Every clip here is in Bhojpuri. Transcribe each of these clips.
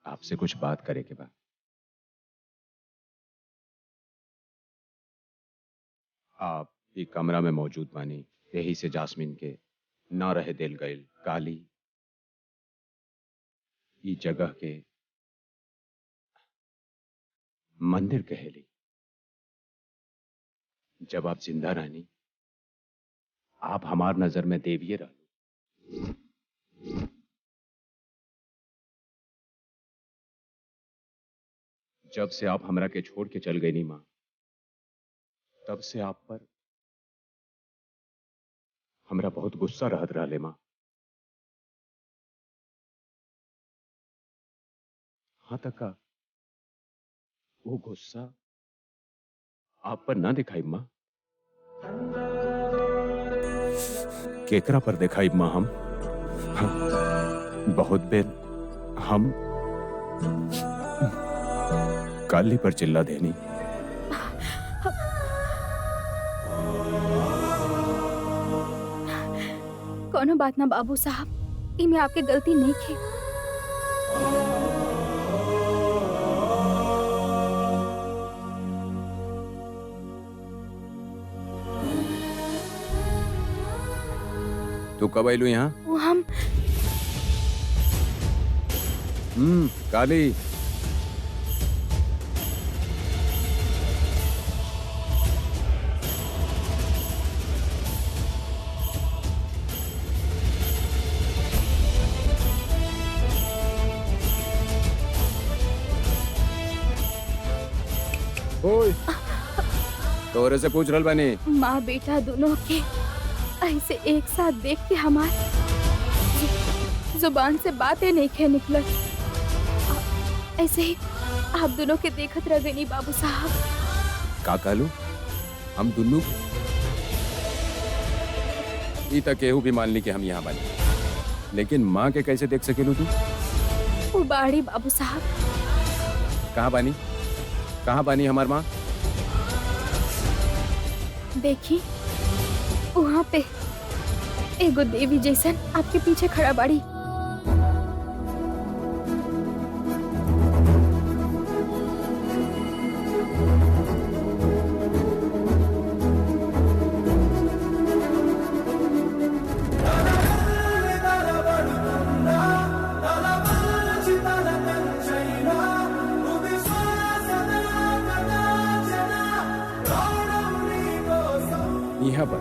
आपसे कुछ बात करे के बाद। आप ई कमरा में मौजूद बानी, यही से जास्मिन के ना रहे दिल गईल काली ई जगह के मंदिर कहेली। जब आप जिंदा रहनी, आप हमार नजर में देविये रहनी। जब से आप हमरा के छोड़ के चल गई नी मां, तब से आप पर हमरा बहुत गुस्सा रहत रहले मां। हाँ तक वो गुस्सा आप पर ना दिखाई मां। केकरा पर दिखाई मां हम? बहुत बेर हम काली पर चिल्ला देनी। कोनो बात ना बाबू साहब, इनमें आपके गलती नहीं थी। तू कब आयलू यहाँ? वो हम काली ओए, तोरे से पूछ रहल बानी। माँ बेटा दोनों के ऐसे एक साथ देख के हमार जुबान से बातें नहीं खे निकलत। ऐसे ही आप दोनों के देखत रह गई बाबू साहब। का कहलू? हम दुन्नू ई तक केहू भी मान ली कि हम यहाँ बानी, लेकिन माँ के कैसे देख सकेलू तू? वो बाड़ी बाबू साहब। कहाँ बानी? कहाँ बानी हमार माँ? देखी वहाँ पे एगो देवी जैसन आपके पीछे खड़ा बाड़ी। यहाँ पर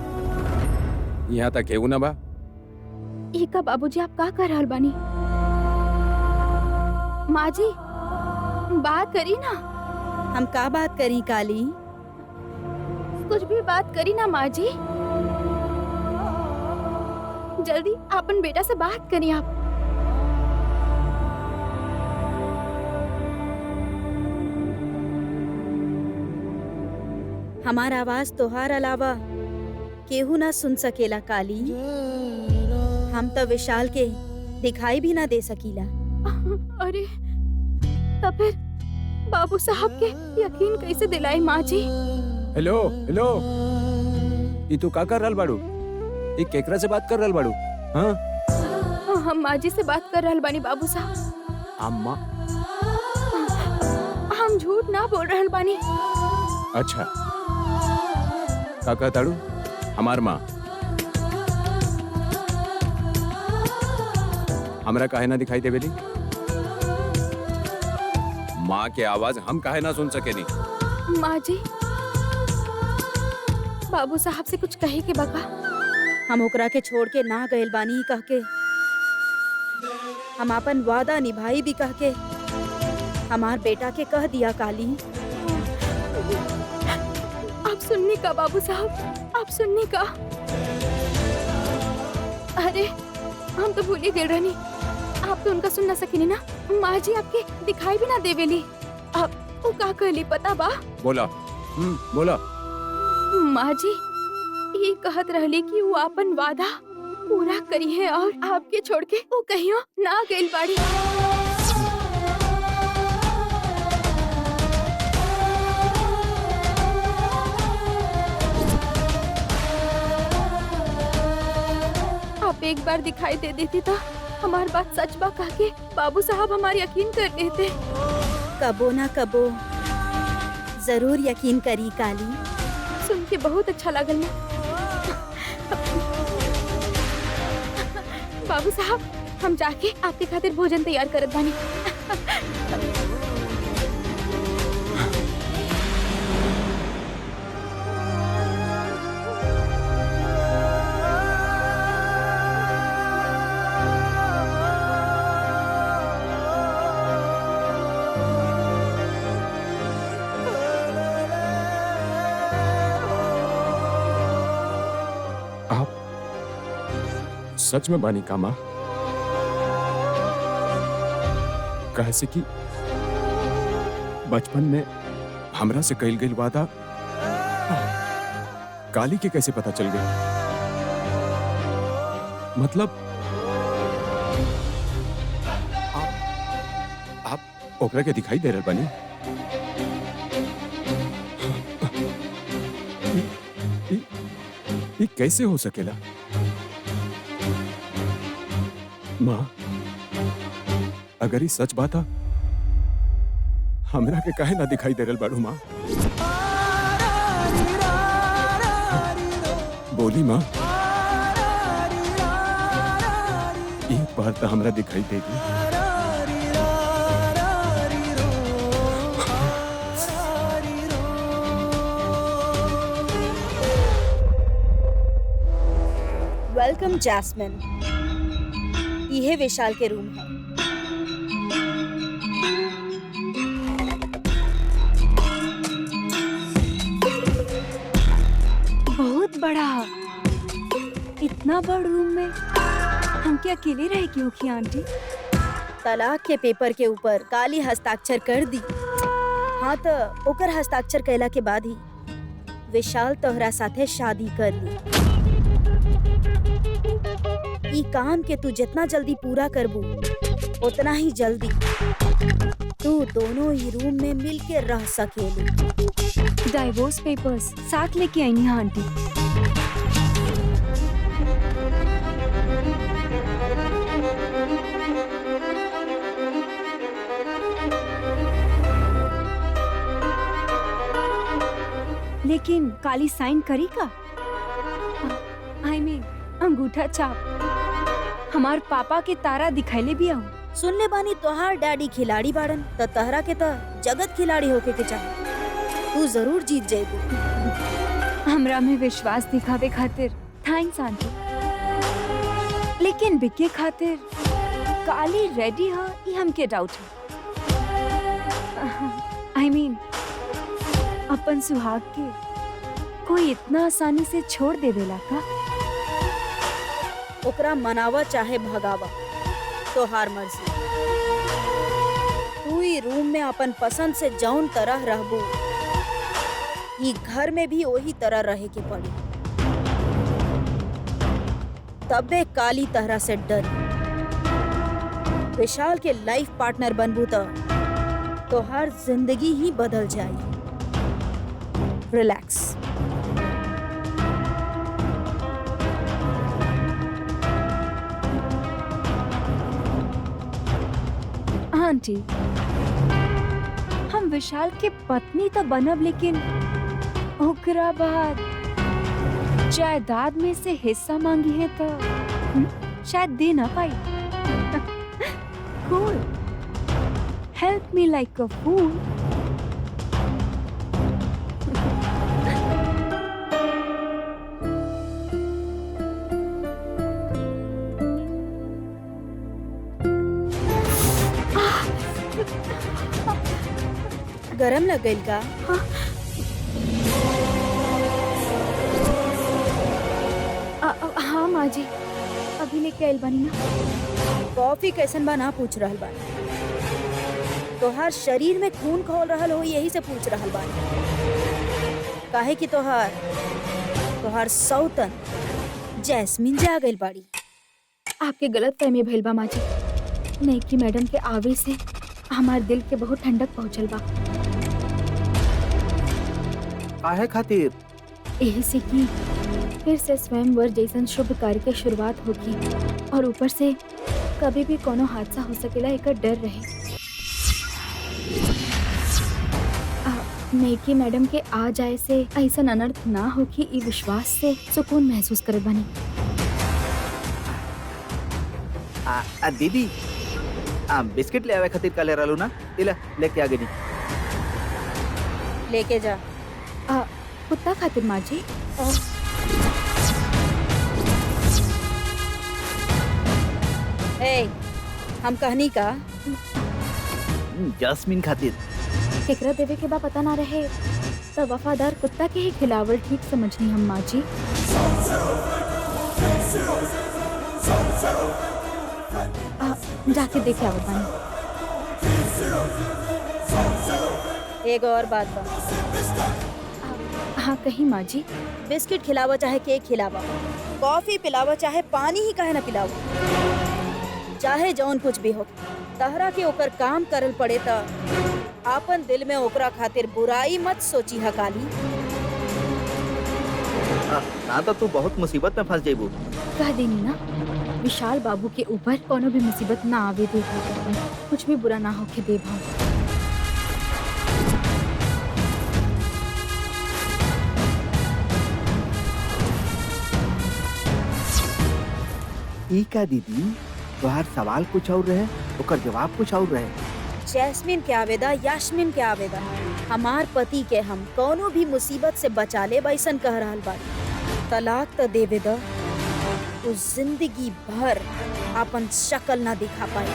यहाँ तक केहू ना बा? का बाबूजी आप का कर रहल बानी? माँ जी बात करी ना। हम का बात करी काली? कुछ भी बात करी ना माँ जी। जल्दी अपन बेटा से बात करी आप। हमार आवाज तोहार अलावा केहू ना सुन सकेला काली। हम तो विशाल के दिखाई भी ना दे सकीला। अरे तब फिर बाबू साहब के यकीन कैसे दिलाई माँ जी? हेलो हेलो, ई तू का कर रहल बाड़ू? ई केकरा से बात कर रहल बाड़ू? हाँ हम माँ जी से बात कर रहल बानी बाबू साहब। अम्मा? हम झूठ ना बोल रहल बानी। अच्छा, का कहताड़ू? हमार माँ हमरा काहे ना दिखाई देवेली? माँ के आवाज हम काहे ना सुन सकेनी? माँ जी बाबू साहब से कुछ कहे के बका? हम ओकरा के छोड़ के ना गइल बानी कह के, हम अपन वादा निभाई भी कह के हमार बेटा के कह दिया काली। आप सुनने का बाबू साहब, आप सुनने का। अरे हम तो भूल ही गए रहनी, आप तो उनका सुन ना सकेनी ना। माँ जी आपके दिखाई भी ना देवेली। अब वो का कहली पता बा? बोला बोला। माँ जी ये कहत रहली कि वो अपन वादा पूरा करी है और आपके छोड़ के वो कहीं ना गइल बाड़ी। आप एक बार दिखाई दे देती तो हमार बात सच बा कह के बाबू साहब हमारी यकीन कर लेते। कबो ना कबो जरूर यकीन करी काली। सुन के बहुत अच्छा लगल ना। बाबू साहब हम जाके आपके खातिर भोजन तैयार करत बानी। आप सच में बानी का माँ? कहे से कि बचपन में हमरा से कइल गइल वादा काली के कैसे पता चल गया? मतलब आप ओकरा के दिखाई दे रहल बानी? ये कैसे हो सकेला? माँ, अगर ये सच बात है, हमरा के काहे ना दिखाई दे रहल बाड़ू माँ? बोली माँ, एक बार तो हमरा दिखाई देगी। Welcome Jasmine. यह विशाल के रूम है। बहुत बड़ा। इतना बड़ा रूम में हम क्या अकेले रहे क्यों की आंटी? तलाक के पेपर के ऊपर काली हस्ताक्षर कर दी। हाँ तो ओकर हस्ताक्षर कैला के बाद ही विशाल तोहरा साथे शादी कर ली। ई काम के तू जितना जल्दी पूरा करबू उतना ही जल्दी तू दोनों ही रूम में मिल के रह सकेली। डाइवोर्स पेपर्स साथ लेके आई हाँ आंटी। लेकिन काली साइन करी का? आई मीन अंगूठा छाप। हमार पापा के तारा दिखाइले भी आऊं। सुन ले बानी तोहार डैडी खिलाड़ी बाड़न तो तहरा के तो जगत खिलाड़ी होके के चाहे। तू जरूर जीत जाएगी। हमरा में विश्वास दिखावे खातिर थैंक्स आंटी। लेकिन बिके खातिर काली रेडी है ये हमके डाउट है। आई मीन अपन सुहाग के कोई इतना आसानी से छोड़ देवेला का? ओकरा मनावा चाहे भगावा तो हार मर्जी। तू ही रूम में अपन पसंद से जौन तरह रहबू, ई घर में भी वही तरह रहे के पड़ी। तबे काली तरह से डरी। विशाल के लाइफ पार्टनर बनबू तो हर जिंदगी ही बदल जाएगी। रिलैक्स। आंटी हम विशाल के पत्नी तो बनब लेकिन ओकरा बाद जायदाद में से हिस्सा मांगी है तो शायद दे ना पाई। कूल। हेल्प मी लाइक अ फूल। गरम लग गई का? हाँ माँ जी अभी लेके आइल बानी ना। कॉफी कैसन बा ना पूछ रहल बानी। तोहार शरीर में खून खौल रहल हो यही से पूछ रहल बानी। काहे कि तोहार सौतन जैस्मिन जा गइल बाड़ी। आपके गलत फहमी भइल बा माँ जी। नेकी मैडम के आवे से हमार दिल के बहुत ठंडक पहुँचल बा। काहे खातिर? यही से कि फिर से स्वयंवर जैसन शुभ कार्य की शुरुआत होगी और ऊपर से कभी भी कोनो हादसा हो सकेला एकर डर रहे। नेकी मैडम के आ जाए से ऐसा अनर्थ ना हो कि ई विश्वास से सुकून महसूस करे बनी। दीदी बिस्किट ले आवे खातिर काले रहलू ना, इला लेके आगे नहीं। लेके जा। कुत्ता खातिर माँ जी। ए, हम कहनी का जैस्मिन खातिर। केकरा देवे के बा पता ना रहे तो वफादार कुत्ता के ही खिलावल ठीक समझनी हम माँ जी। जाके देखे आवत बानी। एक और बात बा, हाँ कहीं माँ जी। बिस्किट खिलावा चाहे केक खिलावा, कॉफी पिलावा चाहे पानी ही काहे ना पिलावा, चाहे जौन कुछ भी हो, तहरा के ओकर काम करल पड़े त आपन दिल में ओकरा खातिर बुराई मत सोची हा काली। ना तो तू बहुत मुसीबत में फंस जाइबू। कह देनी ना, विशाल बाबू के ऊपर कोनो भी मुसीबत ना आवे दे, कुछ भी बुरा ना होके दे भाव। ठीक है दीदी, तुम्हार सवाल कुछ और रहे, ओकर जवाब कुछ और रहे। जैस्मिन के आवेदा, यास्मिन के आवेदा, हमार पति के हम कोनो भी मुसीबत से बचा ले बैसन कह रहल बानी। तलाक तो देवे द, उस जिंदगी भर अपन शक्ल ना दिखा पाई।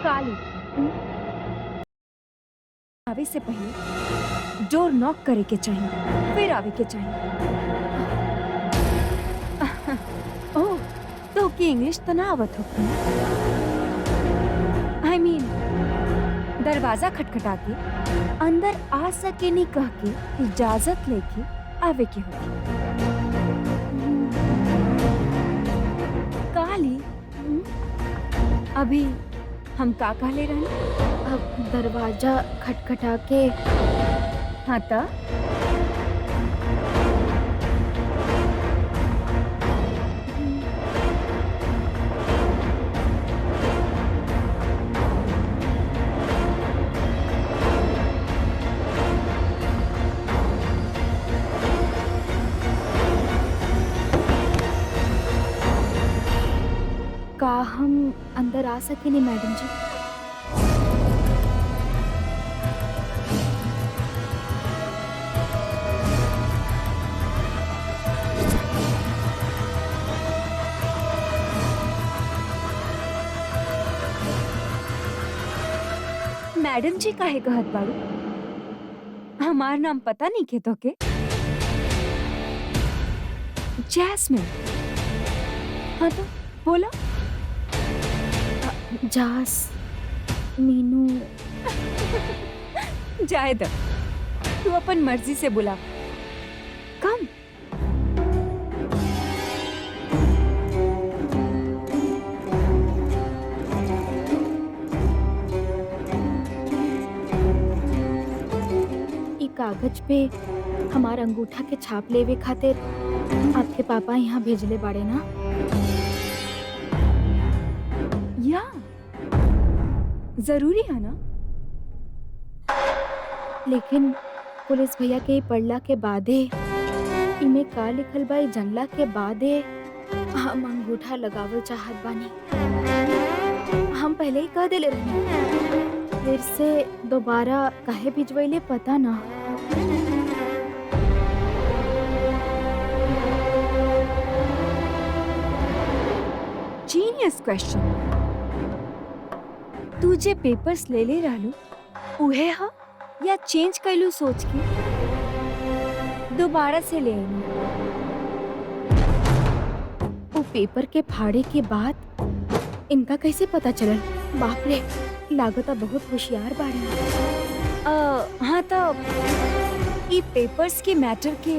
काली, आवे से पहले डोर नॉक करे के चाहिए, फिर आवे के चाहिए। ओह, तो की इंग्लिश तो ना आवत हो। I mean, दरवाजा खटखटा के अंदर आ सके नहीं कह के इजाजत लेके आवे के होगी। काली, अभी हम का कहले रहनी? अब दरवाजा खटखटा के। हाँ ता? का हम अंदर आ सके नहीं मैडम जी? मैडम जी काहे कहत बाड़ू? हमार नाम पता नहीं के तो के? जैस्मिन। हाँ तो बोला। जास मीनू। जाए द, तू अपन मर्जी से बुला। कम। कागज पे हमार अंगूठा के छाप लेवे खातिर आपके पापा यहाँ भेजले बाड़े ना? या जरूरी है ना? लेकिन पुलिस भैया के पढ़ला के बादे इमे का लिखल बा जनला के बादे हम अंगूठा लगावल चाहत बानी। हम पहले ही कह देले रहनी, फिर से दोबारा काहे भिजवैले पता ना। Genius question. तू जे पेपर्स ले ले रहलू उहे हा या चेंज कैलू सोच के दोबारा से ले आईनी? वो पेपर के फाड़े के बाद इनका कैसे पता चलल? बाप रे, लागता बहुत होशियार बाड़ी। हाँ तो ये पेपर्स के मैटर के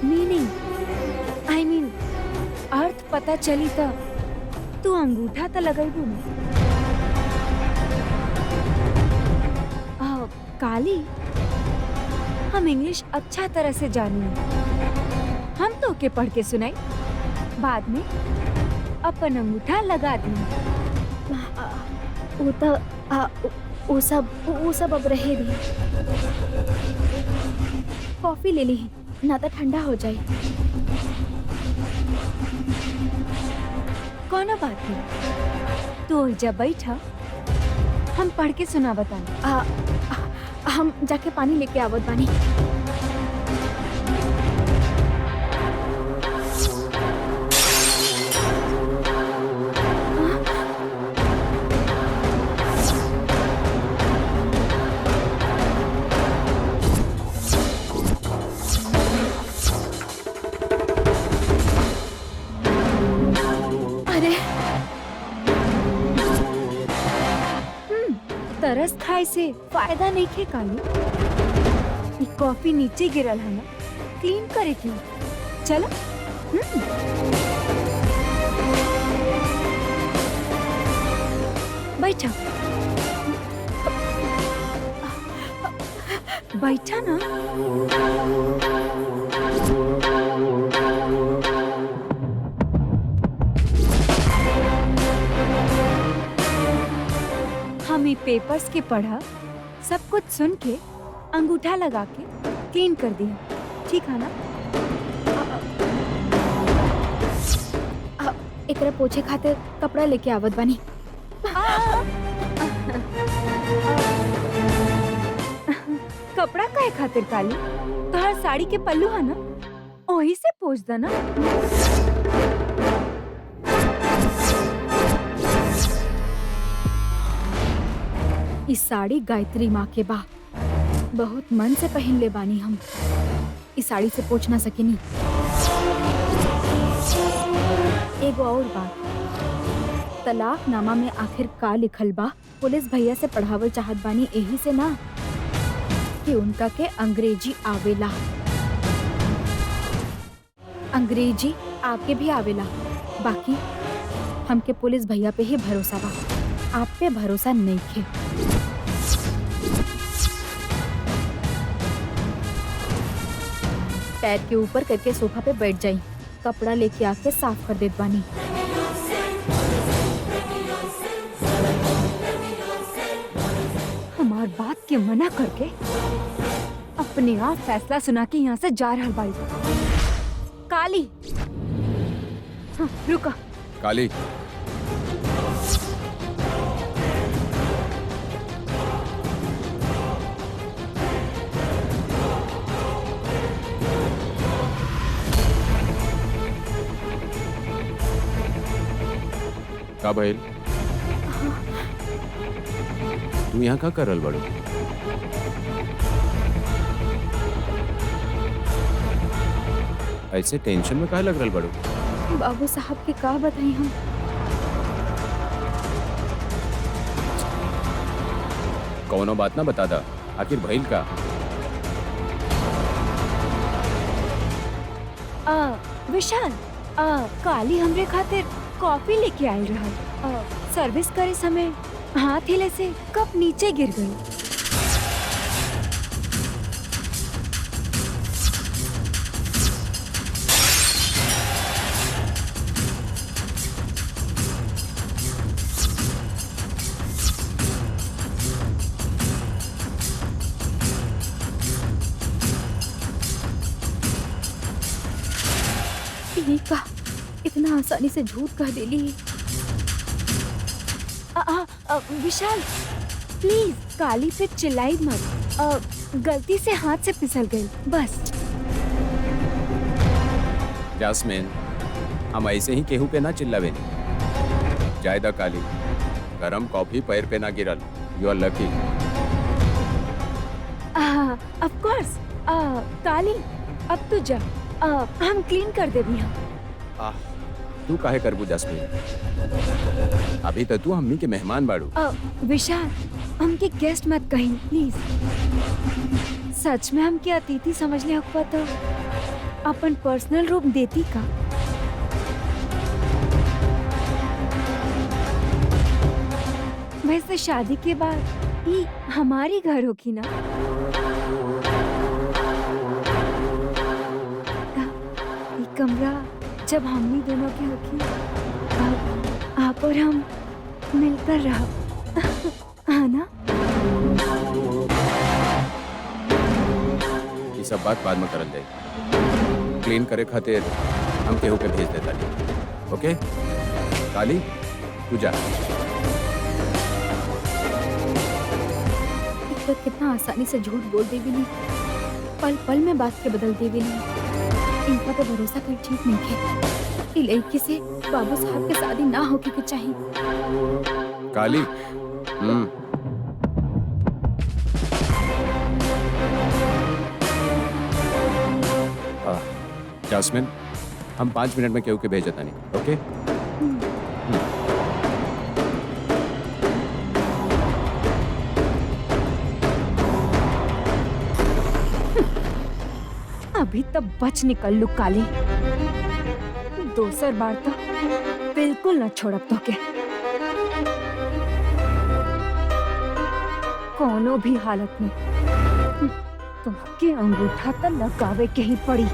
मीनिंग आई मीन अर्थ पता चली तो तू अंगूठा तो लगाइबू ना? काली, हम इंग्लिश अच्छा तरह से जानी, हम तो के पढ़ के सुनाई, बाद में अपन अंगूठा लगा दी। वो सब अब रहे दी। कॉफी ले ली ना तो ठंडा हो जाए। कोनो बात नहीं, तू जब बैठा हम पढ़ के सुना बता। हम जाके पानी लेके आवत बानी। अरे तरस खाए से फायदा नहीं खे काली। ये कॉफी नीचे गिरल है ना, क्लीन करे के चलो। बैठा बैठा ना। हम ये पेपर्स के पढ़ा, सब कुछ सुन के अंगूठा लगा के क्लीन कर दिया, ठीक है ना? एकरा पोछे खातिर कपड़ा लेके आवत बानी। कपड़ा काहे खातिर काली? तोहर साड़ी के पल्लू है ना, वही से पोंछ देना। इस साड़ी गायत्री माँ के बा, बहुत मन से पहन ले बानी हम। इस साड़ी से पोंछ ना सकेनी। एगो और बात, तलाकनामा में आखिर का लिखल बा? पुलिस भैया से पढ़ावल चाहत बानी यही से ना कि उनका के अंग्रेजी आवेला। अंग्रेजी आपके भी आवेला, बाकी हमके पुलिस भैया पे ही भरोसा बा, आप पे भरोसा नहीं खे। पैर के ऊपर करके सोफा पे बैठ जाई, कपड़ा लेके आके साफ कर देत बानी। हमार बात के मना करके अपने आप फैसला सुना के यहाँ से जा रहा बाड़ी। काली, हाँ, रुका। काली, का भइल? तू यहाँ का करल बड़ो? ऐसे टेंशन में काहे लग रहल बड़ो? बाबू साहब के का बताई हम? कौनो बात ना बता दा, आखिर भइल का? विशाल, काली हमरे खातिर कॉफी लेके आई रहा। सर्विस करे समय हाथ हिले से कप नीचे गिर गई। का इतना आसानी से झूठ कह देली। विशाल प्लीज काली पे चिल्लाई मत। गलती से हाथ से फिसल गई बस। जास्मिन, हम ऐसे ही केहू पे ना चिल्लावे। जायदा काली, गरम कॉफी पैर पे ना गिरल। You are lucky. Of course. Kali अब तू जा, हम क्लीन कर देवी हम। तू काहे करबू जास्मिन? अभी तो तू हमनी के मेहमान बाड़ू। विशाल हमके गेस्ट मत कहीं प्लीज। सच में हमके अतिथि समझ ले होगा तो अपन पर्सनल रूप देती का। वैसे शादी के बाद ये हमारी घर होगी ना। ये कमरा जब हमनी दोनों की होगी, अब आप और हम मिलकर रहो। हाँ ना? ये सब बात बाद में करल जाए। क्लीन करे खातिर हम केहू के भेज देता नहीं। ओके काली, तू जा। तो कितना आसानी से झूठ बोल दे भी नहीं, पल पल में बात के बदल दे भी नहीं। इनका तो भरोसा कर ठीक नहीं है। इस लड़की से बाबू साहब के शादी ना होके के चाहिए। काली, जास्मिन, हम 5 मिनट में केहू के भेज देता नहीं। ओके अभी तब बच निकल लू काली। दोसर बार तो बिल्कुल न छोड़ब तो के। कोनो भी हालत में तुमके अंगूठा तो लगावे के ही पड़ी।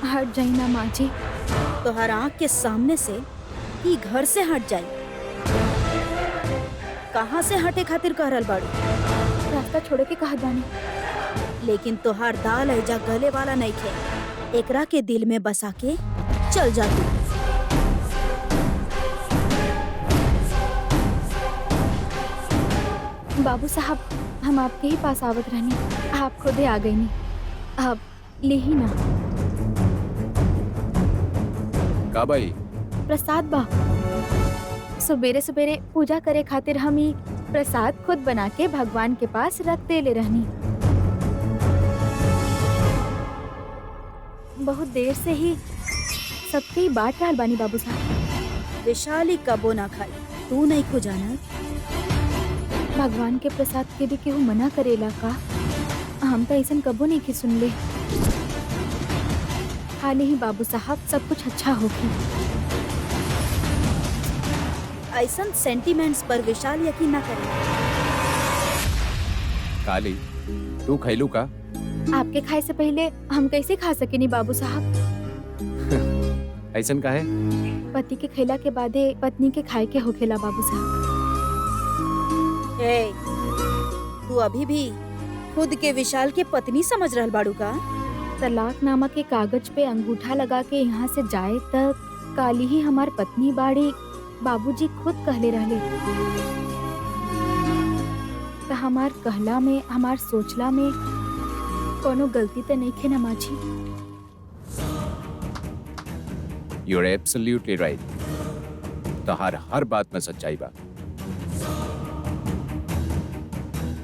हट जाई ना माँ जी, तो हर आँख के सामने से ही घर से हट जाई। कहाँ से हटे खातिर कह रहल बाड़ू? रास्ता छोड़े के कहा जानी। लेकिन तोहार दाल ऐजा गले वाला नहीं थे। एकरा के दिल में बसा के चल जाती। बाबू साहब, हम आपके ही पास आवत रहनी, आप खुदे आ गई नहीं। अब ले ही ना का भाई? प्रसाद बा। सुबेरे सुबेरे पूजा करे खातिर हम ही प्रसाद खुद बना के भगवान के पास रख दे ले रहनी। बहुत देर से ही सबके ही बांट रहल बानी बाबू साहब। विशाली कबो ना खाई, तू नहीं खो जाना। भगवान के प्रसाद के भी केहू मना करेला का? हम तो ऐसा कबो नहीं की सुन ले। खाली ही बाबू साहब सब कुछ अच्छा होगी। ऐसा सेंटिमेंट्स पर विशाल यकीन ना करे। काली, तू खैलू का? आपके खाए से पहले हम कैसे खा सके नहीं बाबू साहब? ऐसन का है? पति के खैला के बादे पत्नी के खाए के होखेला बाबू साहब। तू अभी भी खुद के विशाल के पत्नी समझ रहल बाड़ू का? तलाकनामा के कागज पे अंगूठा लगा के यहाँ से जाए तक काली ही हमार पत्नी बाड़ी, बाबूजी खुद कहले रहले। तो हमार कहला में, हमार सोचला में कोनो गलती तो नहीं खे ना माँ जी? You're absolutely right. तो हर बात में सच्चाई बा।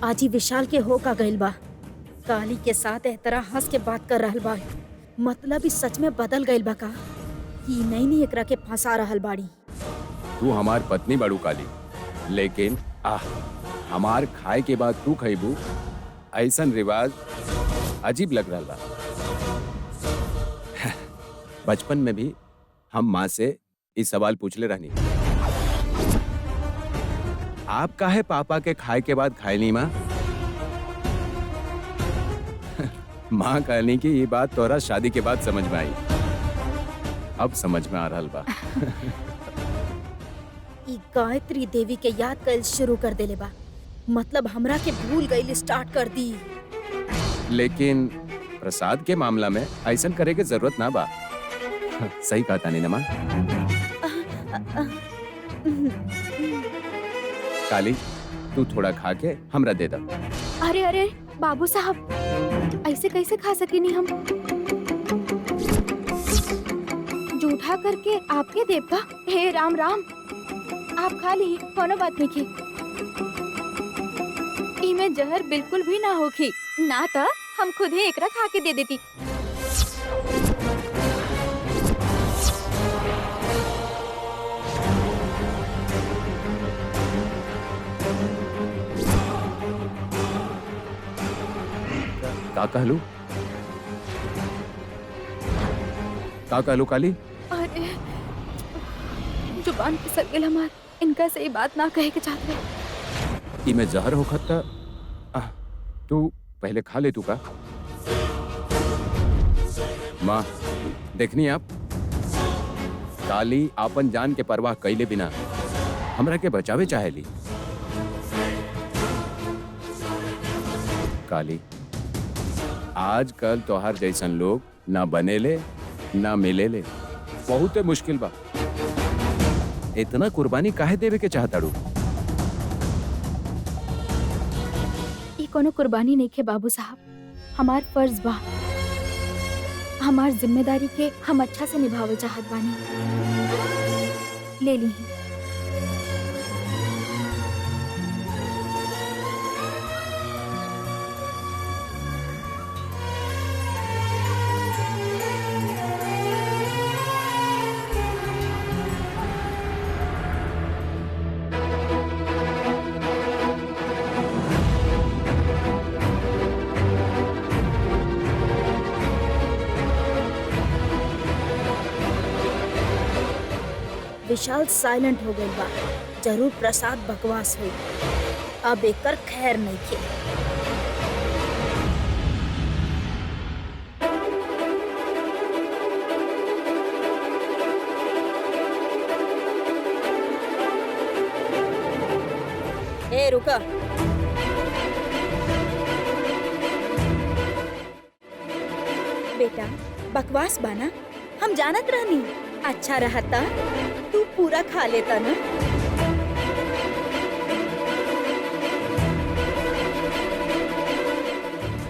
आज ही विशाल के हो का गइल बा। काली के साथ एह तरह हंस के बात कर रहल बा, मतलब ई सच में बदल गइल बा का? कि नहीं एकरा के फंसा रहल बाड़ी? तू हमार पत्नी बड़ू काली, लेकिन हमार खाए के बाद तू खइबू, ऐसन रिवाज अजीब लग रहा बा। बचपन में भी हम माँ से इस सवाल पूछले रहनी, आप काहे पापा के खाए के बाद खाए नहीं माँ? माँ कहनी कि ये बात तोरा शादी के बाद समझ में आई। अब समझ में आ रहा बा। ई गायत्री देवी के याद कल शुरू कर देले बा, मतलब हमरा के भूल गइल स्टार्ट कर दी। लेकिन प्रसाद के मामला में ऐसा करे के जरूरत ना बा। सही कहा तानी नमा। काली, तू थोड़ा खा के हमरा दे दा। अरे अरे बाबू साहब, ऐसे कैसे खा सकेनी हम? जूठा करके आपके देव का? हे राम राम, आप खा ली, कोनो बात नहीं की। इमे जहर बिल्कुल भी ना होखी, ना तो हम खुद ही एकरा खा के दे देती। का कहलू? का कहलू काली? अरे जुबान फिसल गेल हमार, इनका से ये बात ना कहे के चाहते। इमे जहर होखत त तू पहले खा ले तू का? माँ, देखनी आप, काली आपन जान के परवाह कैले बिना हमरा के बचावे चाहेली। काली, आजकल तोहार जैसन लोग ना बनेले ना मिलेले, बहुत मुश्किल बा। इतना कुर्बानी काहे देवे के चाहताड़ू? ये कोनो कुर्बानी नहीं के बाबू साहब, हमार फर्ज बा, हमार जिम्मेदारी के हम अच्छा से निभावल चाहत बानी। ले ली। विशाल साइलेंट हो गई बा, जरूर प्रसाद बकवास हुई। अब एकर खैर नहीं के। ए रुका, बेटा बकवास बाना, हम जानत रहनी। अच्छा रहता तू पूरा खा लेता ना।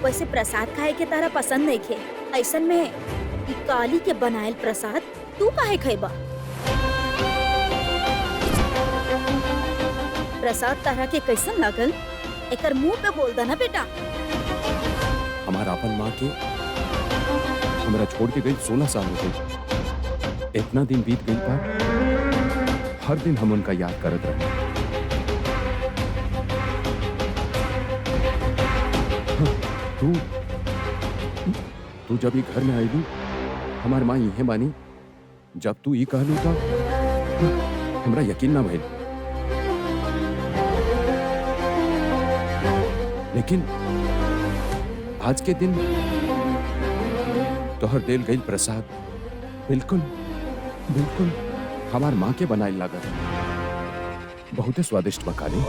वैसे प्रसाद खाए के तारा पसंद नहीं खे, ऐसन में ई काली के बनायल प्रसाद तू काहे खैबा? प्रसाद तारा के कैसन लागल? एकर मुंह पे बोल दा ना बेटा। हमारा अपन माँ के हमरा छोड़ के गई 16 साल हो गई। इतना दिन बीत गई पर हर दिन हम उनका याद करत रहे। तू जब ये घर में आईलू, हमार माँ यही बानी। जब तू ये कहलू था हमरा यकीन ना भइल, लेकिन आज के दिन तोहर देल गई प्रसाद बिल्कुल बिल्कुल हमार माँ के बनाए लागत। बहुत स्वादिष्ट बा काली।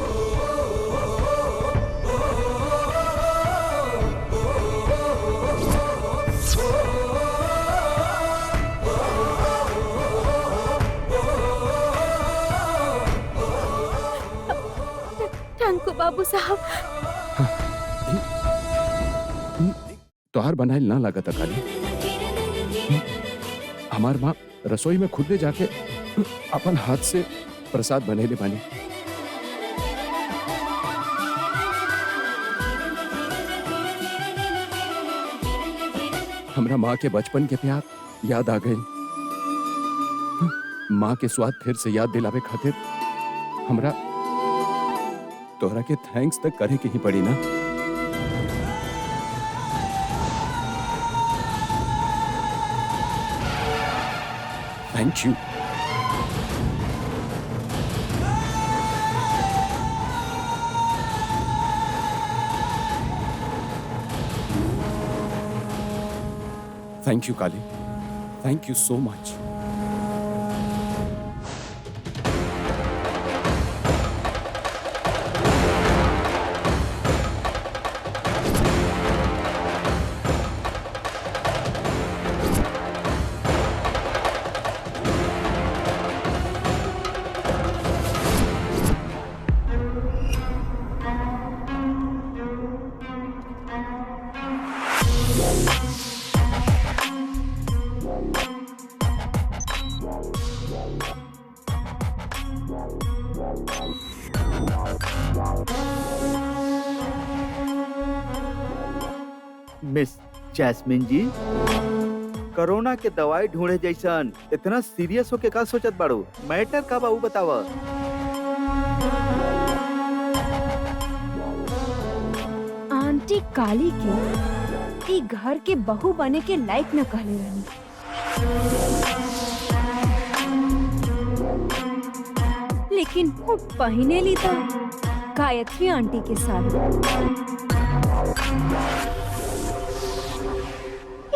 थैंक यू बाबू साहब। तोहर बनाए ना लागत काली। हमार माँ रसोई में खुद ले जाके अपन हाथ से प्रसाद बनेले बानी। हमरा माँ के बचपन के प्यार याद आ गए। माँ के स्वाद फिर से याद दिलावे खातिर हमरा तोहरा के थैंक्स तक करे के ही पड़ी ना। Thank you. Thank you Kali, thank you so much. Miss jasmine जी, कोरोना के दवाई ढूंढे जैसन इतना सीरियस होके का सोचत बाड़ू? मैटर का बा ऊ बतावा। आंटी काली के ई घर के बहू बने के लायक न कहले रहनी। लेकिन वो पहिने ली तो गायत्री आंटी के साथ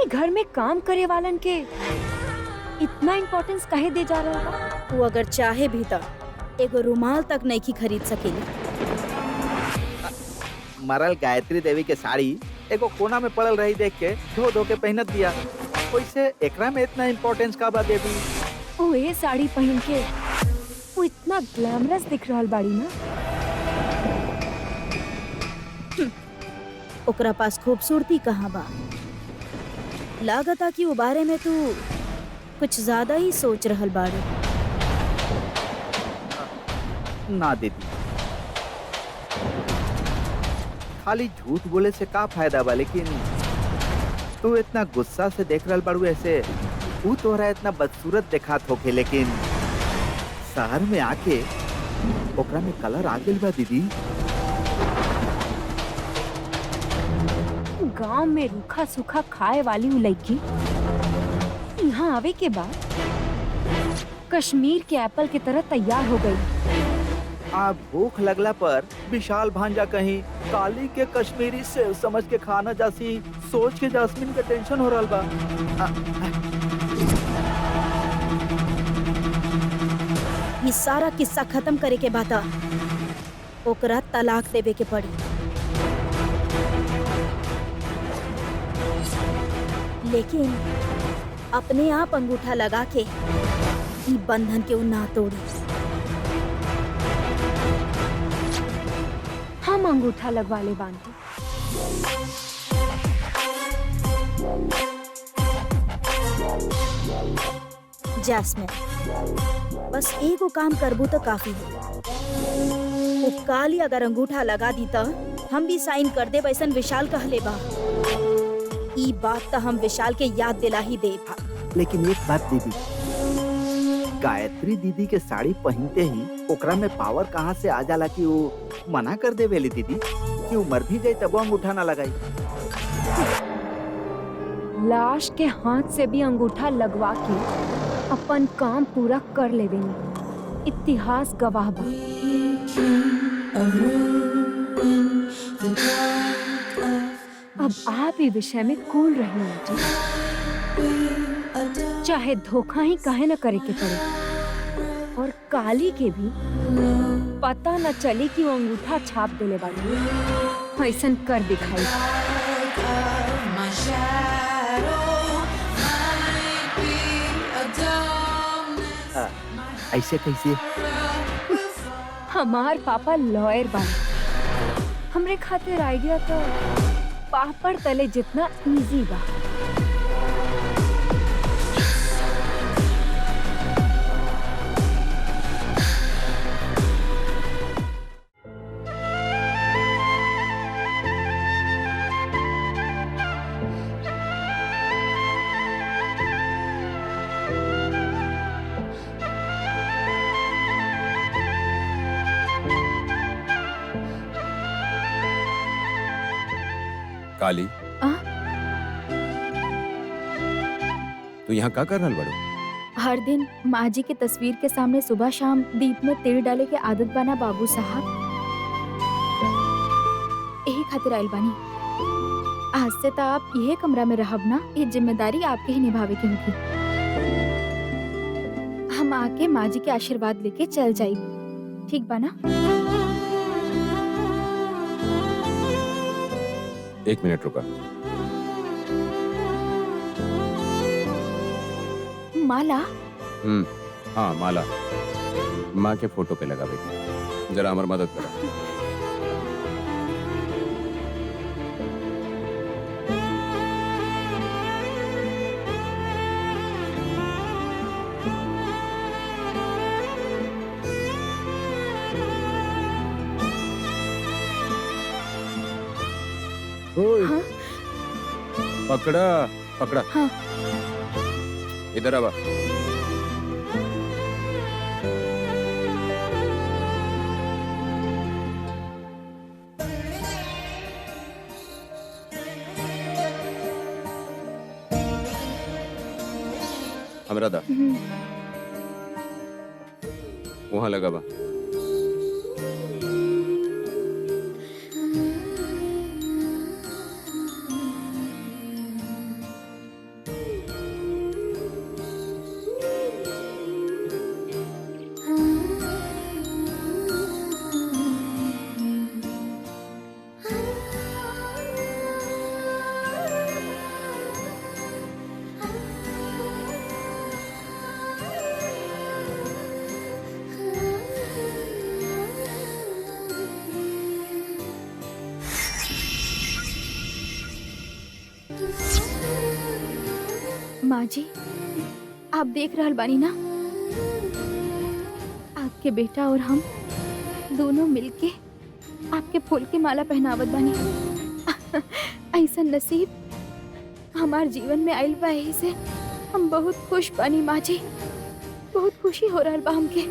घर में काम करे वालन के इतना इम्पोर्टेंस काहे दे जा रहा है? वो अगर चाहे भी तो एगो रुमाल तक नहीं की खरीद सकेली। मरल गायत्री देवी के साड़ी एगो कोना में पड़ल रही देख के धो धो के पहनत दिया। वैसे एकरा में इतना इम्पोर्टेंस का बा देवी? वो ये साड़ी पहन के वो इतना ग्लैमरस दिख रहल बाड़ी ना। ओकरा पास खूबसूरती कहाँ बा? लागता कि वो बारे में तू कुछ ज्यादा ही सोच रहल बाड़ी। ना दीदी, खाली झूठ बोले से का फायदा बा? लेकिन तू इतना गुस्सा से देख रहल बाड़ू ऐसे, तू तोहरा इतना बदसूरत देखात होके, लेकिन शहर में आके ओकरा में कलर आ गेल बा दीदी। गांव में रूखा सूखा खाए वाली उ लड़की यहाँ आवे के बाद कश्मीर के एप्पल की तरह तैयार हो गई। आप भूख लगला पर विशाल भांजा कहीं काली के कश्मीरी सेव समझ के खाना जासी सोच के जास्मिन के टेंशन हो रहल बा। ये सारा किस्सा खत्म करे के बाद ओकरा तलाक देवे के पड़ी। लेकिन अपने आप अंगूठा लगा के ई बंधन के उ ना तोड़ी। हम अंगूठा लगवा ले बांधे। जैस्मिन, बस एगो काम करबू तो काफी है। वो काली अगर अंगूठा लगा दी तो हम भी साइन कर दे वैसन विशाल कहले बा। ई बात तो हम विशाल के याद दिला ही दे। लेकिन एक बात दीदी, गायत्री दीदी के साड़ी पहनते ही ओकरा में पावर कहाँ से आ जाला कि वो मना कर दे वेली दीदी कि वो मर भी जाए तब अंगूठा ना लगाई। लाश के हाथ से भी अंगूठा लगवा के अपन काम पूरा कर लेवेनी। इतिहास गवाह बा। अब आप ही विषय में कूल रही आंटी। चाहे धोखा ही काहे न करे के पड़े। और काली के भी पता न चले कि वो अंगूठा छाप देले बाड़ी। ऐसन कर दिखाई। ऐसे कैसे? हमार पापा लॉयर बानी। हमरे खातिर आइडिया तो पापड़ तले जितना इजी बा। काली आ? तू यहाँ का कर रहल बड़ो? हर दिन माँ जी की तस्वीर के सामने सुबह शाम दीप में तेल डाले के आदत बना बाबू साहब, यही खातिर आइल बानी। आज से तो आप यही कमरा में रहब ना, ये जिम्मेदारी आपके ही निभावे के होगी। हम आके माँ जी के आशीर्वाद लेके चल जाई, ठीक बा ना? एक मिनट रुका। माला? हाँ माला, माँ के फोटो पे लगा बेटी, जरा हमारी मदद करा। ओए, हाँ? पकड़ा पकड़ा। हाँ। इधर आवा। हमरा दा, वहां लगा बा। माँ जी, आप देख रहल बानी ना, आपके बेटा और हम दोनों मिलके आपके फूल की माला पहनावत बानी। ऐसा नसीब हमार जीवन में आइल बा, यही से हम बहुत खुश बानी माँ जी, बहुत खुशी हो रहल बा हमके।